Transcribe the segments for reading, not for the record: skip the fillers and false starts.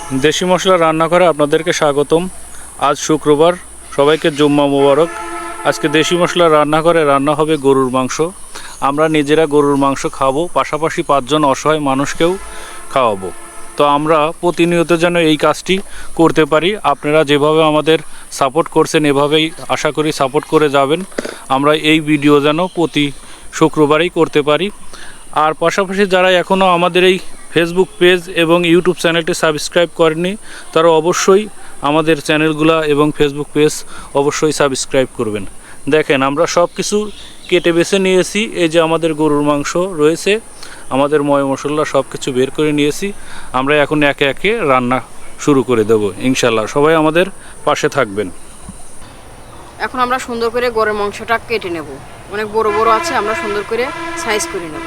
দেশি মশলা রান্নাঘরে আপনাদেরকে স্বাগতম। আজ শুক্রবার, সবাইকে জুম্মা মুবারক। আজকে দেশি মশলা রান্নাঘরে রান্না হবে গরুর মাংস। আমরা নিজেরা গরুর মাংস খাবো, পাশাপাশি 5 জন অসহায় মানুষকেও খাওয়াবো। তো আমরা প্রতিনিয়ত যেন এই কাজটি করতে পারি। আপনারা যেভাবে আমাদের সাপোর্ট করছেন, এভাবেই আশা করি সাপোর্ট করে যাবেন। আমরা এই ভিডিও যেন প্রতি শুক্রবারেই করতে পারি। আর পাশাপাশি যারা এখনও আমাদের এই ফেসবুক পেজ এবং ইউটিউব চ্যানেলটি সাবস্ক্রাইব করেনি, তারা অবশ্যই আমাদের চ্যানেলগুলো এবং ফেসবুক পেজ অবশ্যই সাবস্ক্রাইব করবেন। দেখেন, আমরা সব কিছু কেটে বেছে নিয়েছি। এই যে আমাদের গরুর মাংস রয়েছে, আমাদের ময় মশলা সব কিছু বের করে নিয়েছি। আমরা এখন একে একে রান্না শুরু করে দেব ইনশাল্লাহ। সবাই আমাদের পাশে থাকবেন। এখন আমরা সুন্দর করে গরুর মাংসটা কেটে নেব। অনেক বড় বড় আছে, আমরা সুন্দর করে সাইজ করে নেব।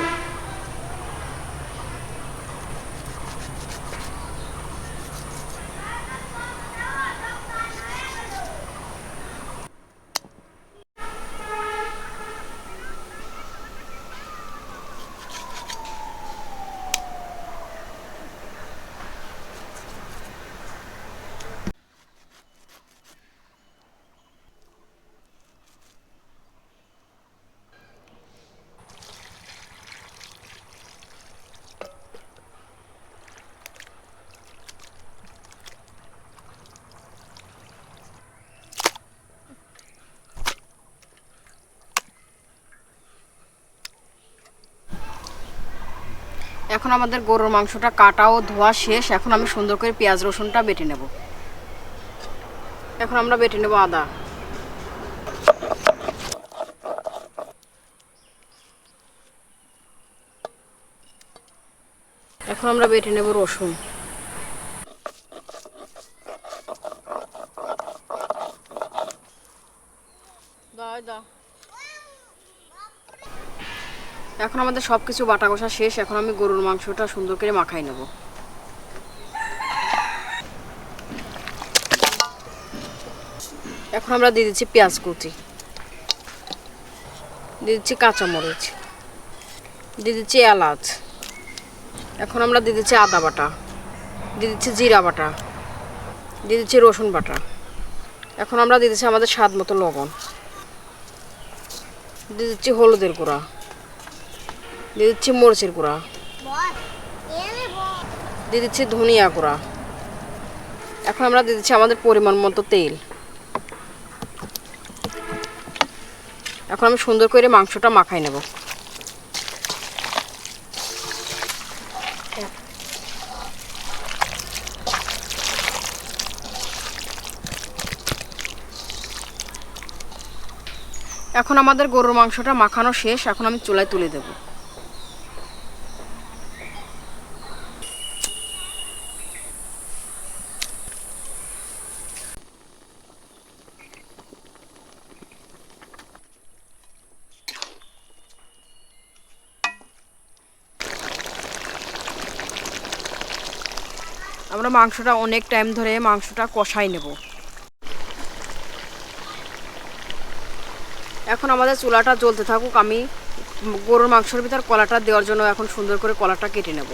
এখন আমাদের গরুর মাংসটা কাটা ও ধোয়া শেষ। এখন আমি সুন্দর করে পেঁয়াজ রসুনটা বেটে নেব। এখন আমরা বেটে নেব আদা। এখন আমরা বেটে নেব রসুন। এখন আমাদের সব কিছু বাটা কষা শেষ। এখন আমি গরুর মাংসটা সুন্দর করে মাখাই নেব। এখন আমরা দিয়ে দিচ্ছি পেঁয়াজ কুচি, দিয়ে দিচ্ছি কাঁচামরিচ, দিয়ে দিচ্ছি এলাচ। এখন আমরা দিয়ে দিচ্ছি আদা বাটা, দিয়ে দিচ্ছি জিরা বাটা, দিয়ে দিচ্ছি রসুন বাটা। এখন আমরা দিয়ে দিচ্ছি আমাদের স্বাদ মতো লবণ, দিয়ে দিচ্ছি হলুদের গুঁড়া, দিয়ে দিচ্ছি মরিচের গুঁড়া, দিয়ে দিচ্ছি ধনিয়া গুঁড়া। এখন আমরা দিয়ে দিচ্ছি আমাদের পরিমাণ মতো তেল। এখন আমি সুন্দর করে মাংসটা মাখাই নেব। এখন আমাদের গরুর মাংসটা মাখানো শেষ। এখন আমি চুলায় তুলে দেব। আমরা মাংসটা অনেক টাইম ধরে মাংসটা কষাই নেব। এখন আমাদের চুলাটা জ্বলতে থাকুক। আমি গরুর মাংসের ভিতর কলাটা দেওয়ার জন্য এখন সুন্দর করে কলাটা কেটে নেব।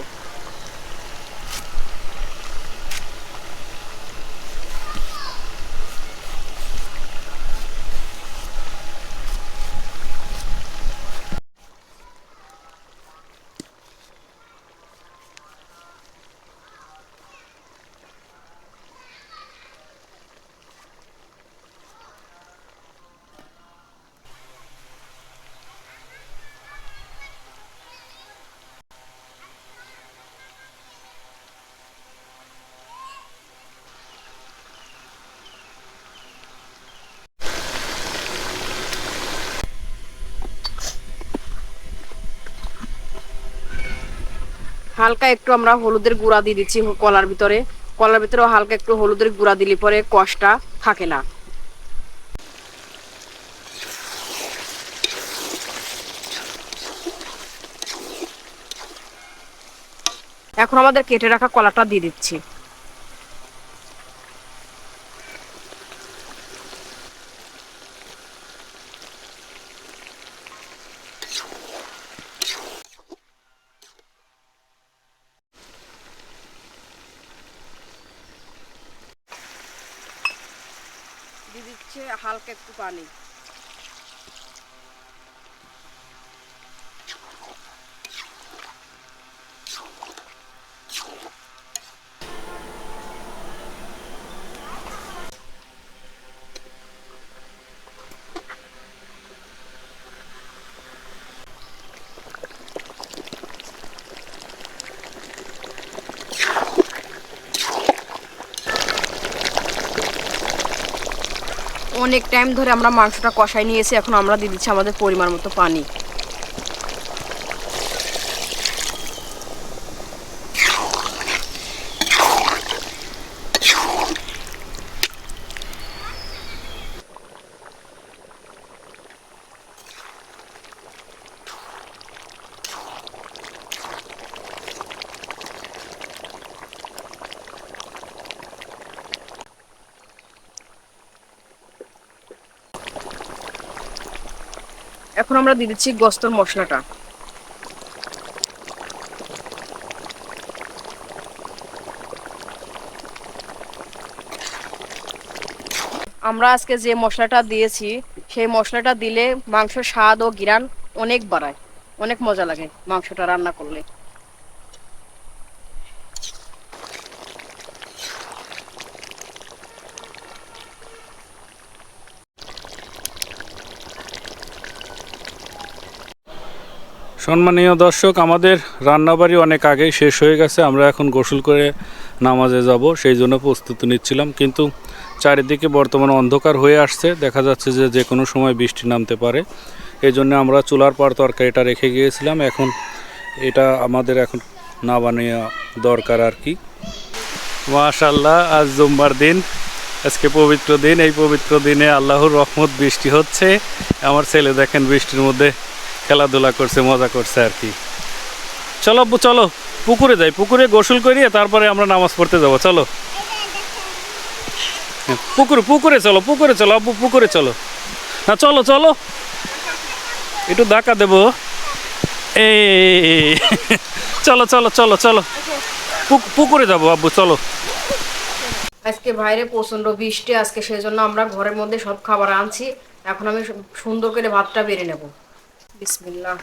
হালকা একটু আমরা হলুদের গুঁড়া দিয়ে দিচ্ছি কলার ভিতরে। কলার ভিতরেও হালকা একটু হলুদের গুঁড়া দিলে পরে কষটা থাকে না। এখন আমাদের কেটে রাখা কলাটা দিয়ে দিচ্ছি। দিয়ে দিচ্ছে হালকা একটু পানি। অনেক টাইম ধরে আমরা মাংসটা কষাই নিয়েছি, এখন আমরা দিয়ে দিচ্ছি আমাদের পরিমাণ মতো পানি। এখন আমরা দিয়ে দিচ্ছি গোস্তর মশলাটা। আমরা আজকে যে মশলাটা দিয়েছি সেই মশলাটা দিলে মাংসের স্বাদ ও ঘ্রাণ অনেক বাড়ায়, অনেক মজা লাগে মাংসটা রান্না করলে। সম্মানীয় দর্শক, আমাদের রান্নাবাড়ি অনেক আগেই শেষ হয়ে গেছে। আমরা এখন গোসল করে নামাজে যাব, সেই জন্য প্রস্তুতি নিচ্ছিলাম, কিন্তু চারিদিকে বর্তমানে অন্ধকার হয়ে আসছে, দেখা যাচ্ছে যে যে কোনো সময় বৃষ্টি নামতে পারে। এই জন্য আমরা চুলার পর তরকারিটা রেখে গিয়েছিলাম, এখন এটা আমাদের এখন না বানিয়ে দরকার আর কি। মাশাআল্লাহ, আজ জুম্মার দিন, আজকে পবিত্র দিন। এই পবিত্র দিনে আল্লাহর রহমত, বৃষ্টি হচ্ছে। আমার ছেলে দেখেন বৃষ্টির মধ্যে খেলাধুলা করছে, মজা করছে আর কি। চলো আব্বু, চলো পুকুরে যাই, পুকুরে গোসল করিয়ে তারপরে আমরা নামাজ পড়তে যাবো। চলো পুকুরে চলো, পুকুরে চলো আব্বু, পুকুরে চলো। না চলো চলো, একটু ধাক্কা দেবো। এই চলো চলো চলো চলো, পুকুরে যাবো আব্বু, চলো। আজকে বাইরে প্রচন্ড বৃষ্টি আজকে, সেই জন্য আমরা ঘরের মধ্যে সব খাবার আনছি। এখন আমি সুন্দর করে ভাতটা বেড়ে নেব। বিসমিল্লাহ।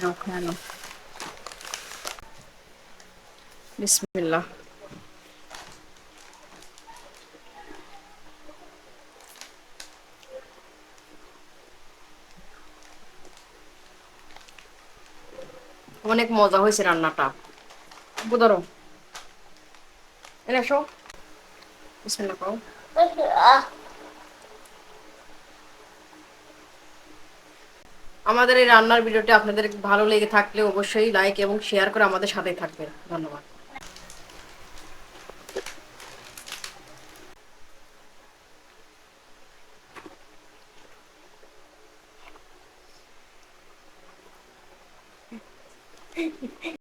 নাও খেয়ে নাও। বিসমিল্লাহ। অনেক মজা হয়েছে রান্নাটা। আব্বু ধরো, এনে এসো। বিসমিল্লাহ খাও। আমাদের এই রান্নার ভিডিওটি আপনাদের ভালো লেগে থাকলে অবশ্যই লাইক এবং শেয়ার করে আমাদের সাথেই থাকবেন। ধন্যবাদ।